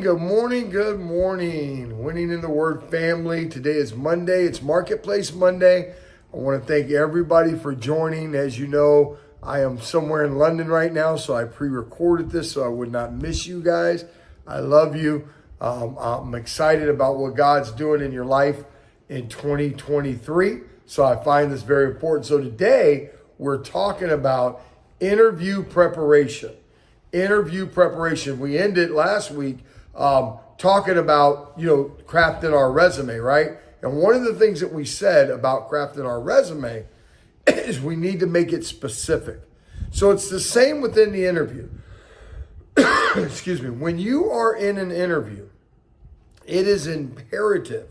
good morning, good morning. Winning in the Word family. Today is Monday. It's Marketplace Monday. I want to thank everybody for joining. As you know, I am somewhere in London right now, so I pre-recorded this so I would not miss you guys. I love you. I'm excited about what God's doing in your life in 2023. So I find this very important. So today we're talking about interview preparation. Interview preparation. We ended last week talking about, crafting our resume, right? And one of the things that we said about crafting our resume is we need to make it specific. So it's the same within the interview. Excuse me. When you are in an interview, it is imperative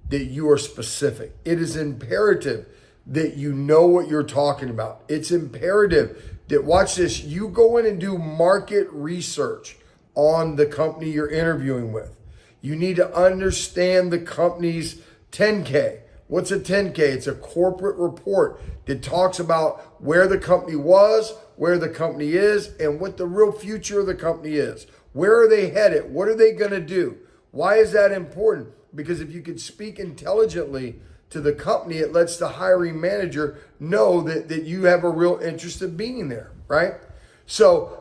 that you are specific. It is imperative that you know what you're talking about. It's imperative that, watch this, you go in and do market research on the company you're interviewing with. You need to understand the company's 10K. What's a 10K? It's a corporate report that talks about where the company was, where the company is, and what the real future of the company is. Where are they headed? What are they going to do? Why is that important? Because if you can speak intelligently to the company, it lets the hiring manager know that you have a real interest in being there, right? So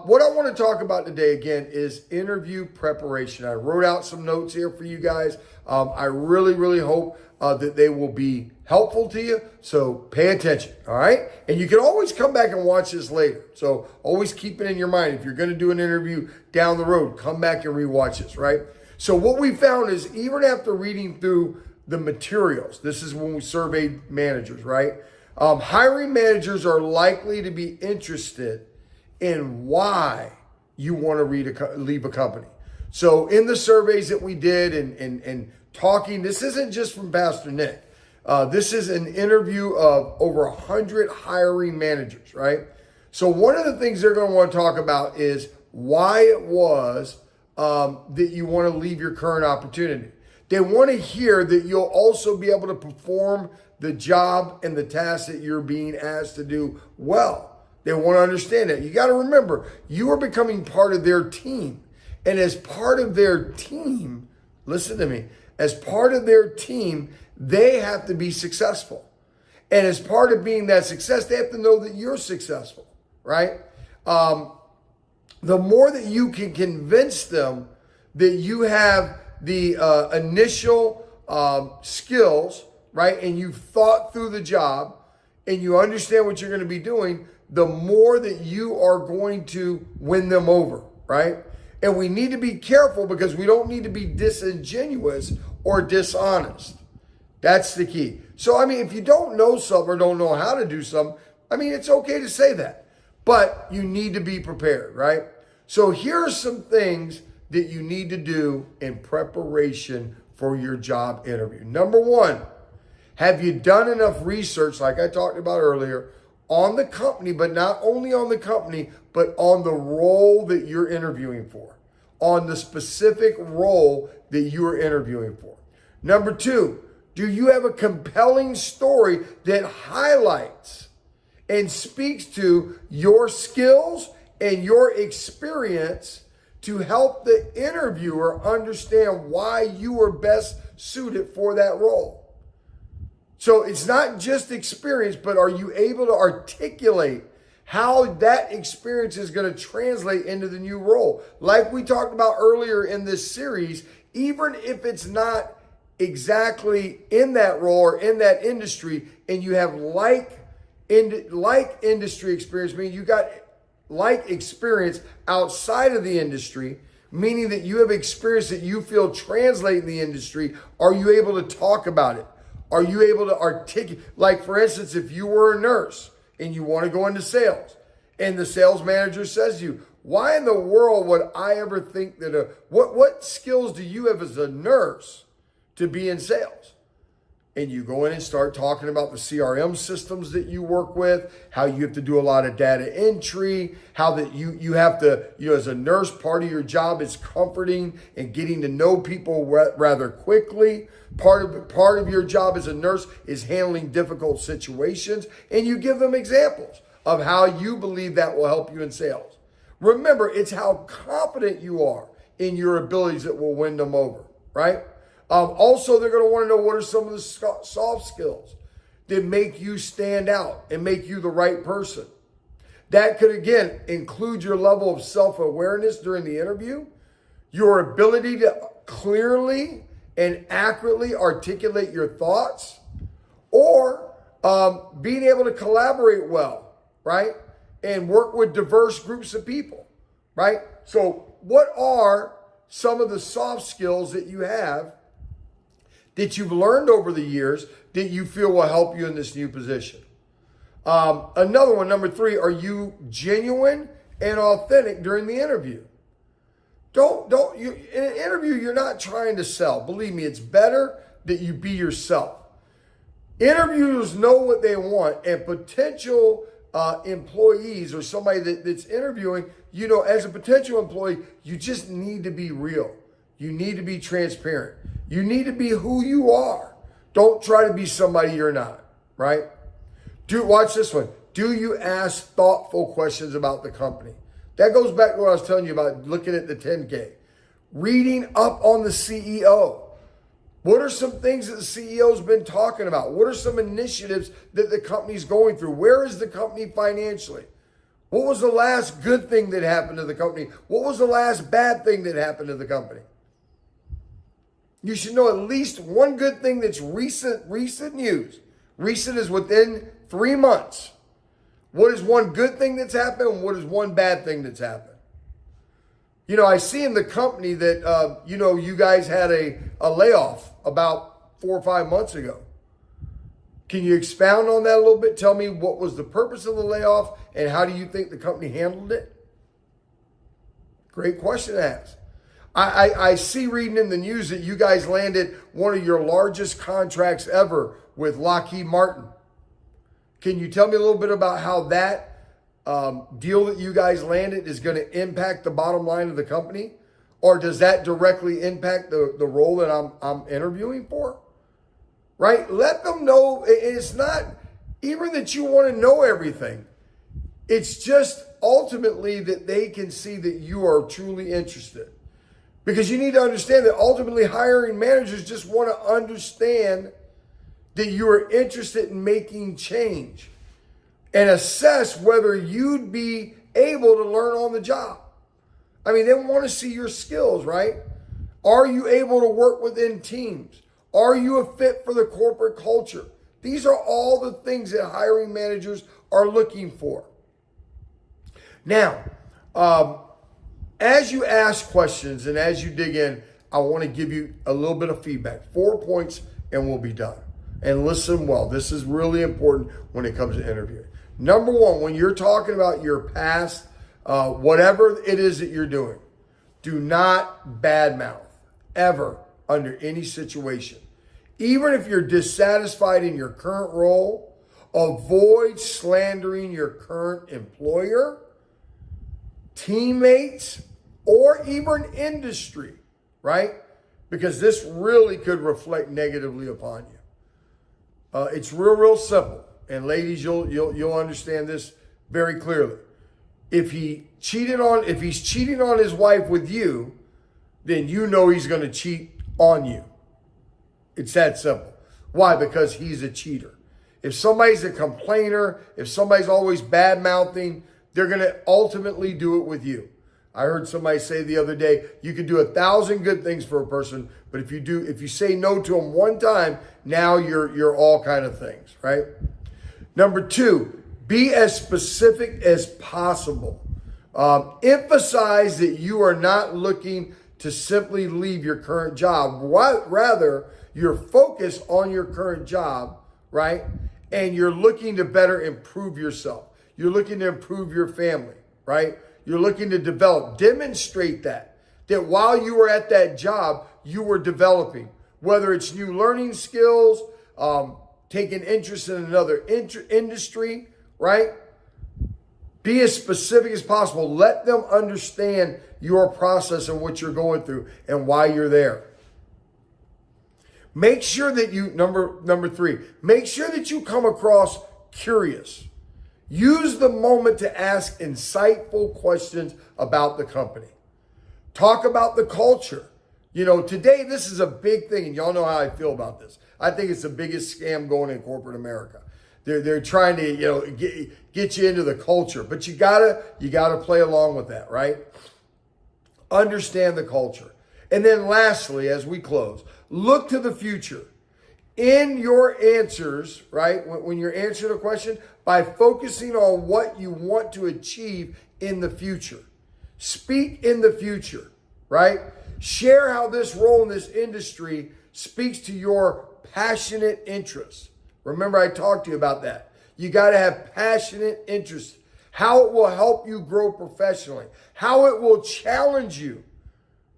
what I want to talk about today, again, is interview preparation. I wrote out some notes here for you guys. I really hope that they will be helpful to you. So pay attention, all right? And you can always come back and watch this later. So always keep it in your mind. If you're going to do an interview down the road, come back and rewatch this, right? So what we found is, even after reading through the materials, this is when we surveyed managers, right? Hiring managers are likely to be interested in why you want to leave a company. So in the surveys that we did and talking, this isn't just from Pastor Nick. This is an interview of over 100 hiring managers, right? So one of the things they're going to want to talk about is why it was that you want to leave your current opportunity. They want to hear that you'll also be able to perform the job and the tasks that you're being asked to do well. They want to understand that. You got to remember, you are becoming part of their team. And as part of their team, listen to me, as part of their team, they have to be successful. And as part of being that success, they have to know that you're successful, right? The more that you can convince them that you have the initial skills, right, and you've thought through the job and you understand what you're going to be doing, the more that you are going to win them over, right? And we need to be careful because we don't need to be disingenuous or dishonest. That's the key. So, if you don't know something or don't know how to do something, it's okay to say that, but you need to be prepared, right? So here are some things that you need to do in preparation for your job interview. Number one, have you done enough research, like I talked about earlier, on the company, but not only on the company, but on the role that you're interviewing for, on the specific role that you are interviewing for. Number two, do you have a compelling story that highlights and speaks to your skills and your experience to help the interviewer understand why you are best suited for that role? So it's not just experience, but are you able to articulate how that experience is going to translate into the new role? Like we talked about earlier in this series, even if it's not exactly in that role or in that industry, and you have like industry experience, meaning you got like experience outside of the industry, meaning that you have experience that you feel translate in the industry, are you able to talk about it? Are you able to articulate? Like, for instance, if you were a nurse and you want to go into sales and the sales manager says to you, why in the world would I ever think that what skills do you have as a nurse to be in sales? And you go in and start talking about the CRM systems that you work with, how you have to do a lot of data entry, how that you have to, as a nurse, part of your job is comforting and getting to know people rather quickly. Part of your job as a nurse is handling difficult situations, and you give them examples of how you believe that will help you in sales. Remember, it's how confident you are in your abilities that will win them over, right? Also, they're going to want to know what are some of the soft skills that make you stand out and make you the right person. That could, again, include your level of self-awareness during the interview, your ability to clearly and accurately articulate your thoughts, or being able to collaborate well, right? And work with diverse groups of people, right? So what are some of the soft skills that you have that you've learned over the years that you feel will help you in this new position? Another one, number 3, are you genuine and authentic during the interview? In an interview, you're not trying to sell. Believe me, it's better that you be yourself. Interviewers know what they want, and potential employees or somebody that's interviewing, as a potential employee, you just need to be real. You need to be transparent. You need to be who you are. Don't try to be somebody you're not, right? Watch this one. Do you ask thoughtful questions about the company? That goes back to what I was telling you about looking at the 10K. Reading up on the CEO. What are some things that the CEO's been talking about? What are some initiatives that the company's going through? Where is the company financially? What was the last good thing that happened to the company? What was the last bad thing that happened to the company? You should know at least one good thing that's recent news. Recent is within 3 months. What is one good thing that's happened and what is one bad thing that's happened? I see in the company that, you guys had a layoff about 4 or 5 months ago. Can you expound on that a little bit? Tell me what was the purpose of the layoff and how do you think the company handled it? Great question to ask. I see reading in the news that you guys landed one of your largest contracts ever with Lockheed Martin. Can you tell me a little bit about how that deal that you guys landed is going to impact the bottom line of the company? Or does that directly impact the role that I'm interviewing for? Right? Let them know. It's not even that you want to know everything. It's just ultimately that they can see that you are truly interested. Because you need to understand that ultimately hiring managers just want to understand that you are interested in making change and assess whether you'd be able to learn on the job. I mean, they want to see your skills, right? Are you able to work within teams? Are you a fit for the corporate culture? These are all the things that hiring managers are looking for. Now, as you ask questions and as you dig in, I want to give you a little bit of feedback. 4 points and we'll be done. And listen well. This is really important when it comes to interviewing. Number 1, when you're talking about your past, whatever it is that you're doing, do not badmouth ever under any situation. Even if you're dissatisfied in your current role, avoid slandering your current employer, teammates, or even industry, right? Because this really could reflect negatively upon you. It's real simple. And ladies, you'll understand this very clearly. If he's cheating on his wife with you, then you know he's going to cheat on you. It's that simple. Why? Because he's a cheater. If somebody's a complainer, if somebody's always bad-mouthing, they're going to ultimately do it with you. I heard somebody say the other day, you can do 1,000 good things for a person, but if you say no to them one time, now you're all kind of things, right? Number 2, be as specific as possible. Emphasize that you are not looking to simply leave your current job. Rather, you're focused on your current job, right? And you're looking to better improve yourself. You're looking to improve your family, right? You're looking to demonstrate that while you were at that job, you were developing, whether it's new learning skills, taking interest in another industry, right? Be as specific as possible. Let them understand your process and what you're going through and why you're there. Make sure that number 3, make sure that you come across curious. Use the moment to ask insightful questions about the company. Talk about the culture. You know, today this is a big thing, and y'all know how I feel about this. I think it's the biggest scam going in corporate America. They're trying to, you know, get you into the culture, but you gotta play along with that, right? Understand the culture. And then lastly, as we close, look to the future. In your answers, right, when you're answering a question, by focusing on what you want to achieve in the future. Speak in the future, right? Share how this role in this industry speaks to your passionate interests. Remember, I talked to you about that. You got to have passionate interests. How it will help you grow professionally. How it will challenge you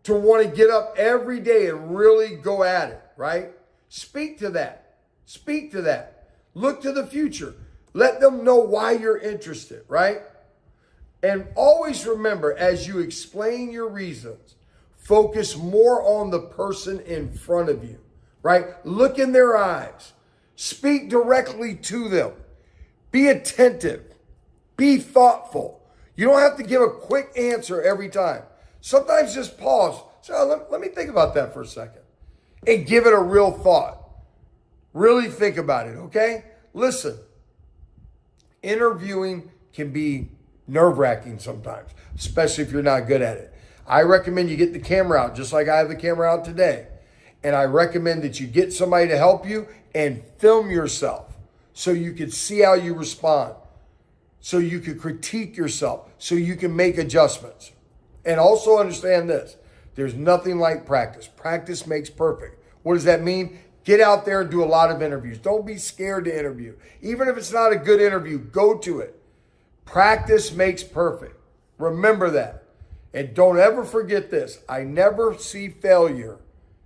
to want to get up every day and really go at it, right? Speak to that. Speak to that. Look to the future. Let them know why you're interested, right? And always remember, as you explain your reasons, focus more on the person in front of you, right? Look in their eyes. Speak directly to them. Be attentive. Be thoughtful. You don't have to give a quick answer every time. Sometimes just pause. Say, oh, let me think about that for a second. And give it a real thought. Really think about it, okay? Listen, interviewing can be nerve-wracking sometimes, especially if you're not good at it. I recommend you get the camera out, just like I have the camera out today. And I recommend that you get somebody to help you and film yourself so you can see how you respond, so you can critique yourself, so you can make adjustments. And also understand this, there's nothing like practice. Practice makes perfect. What does that mean? Get out there and do a lot of interviews. Don't be scared to interview. Even if it's not a good interview, go to it. Practice makes perfect. Remember that. And don't ever forget this. I never see failure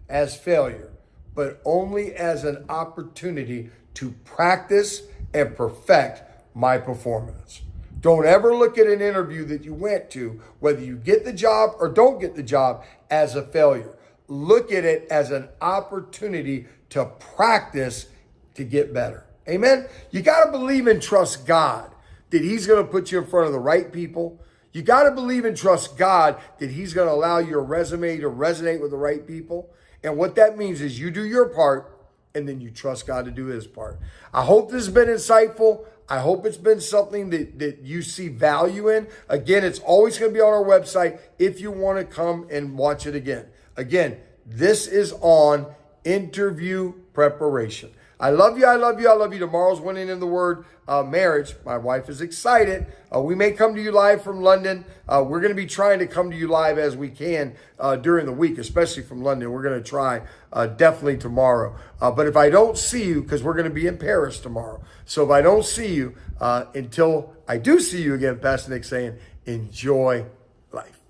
as failure, but only as an opportunity to practice and perfect my performance. Don't ever look at an interview that you went to, whether you get the job or don't get the job, as a failure. Look at it as an opportunity to practice to get better. Amen? You got to believe and trust God that he's going to put you in front of the right people. You got to believe and trust God that he's going to allow your resume to resonate with the right people. And what that means is you do your part and then you trust God to do his part. I hope this has been insightful. I hope it's been something that you see value in. Again, it's always going to be on our website if you want to come and watch it again. Again, this is on interview preparation. I love you. I love you. I love you. Tomorrow's Winning in the Word marriage. My wife is excited. We may come to you live from London. We're going to be trying to come to you live as we can during the week, especially from London. We're going to try definitely tomorrow. But if I don't see you, because we're going to be in Paris tomorrow. So if I don't see you until I do see you again, Pastor Nick saying, enjoy life.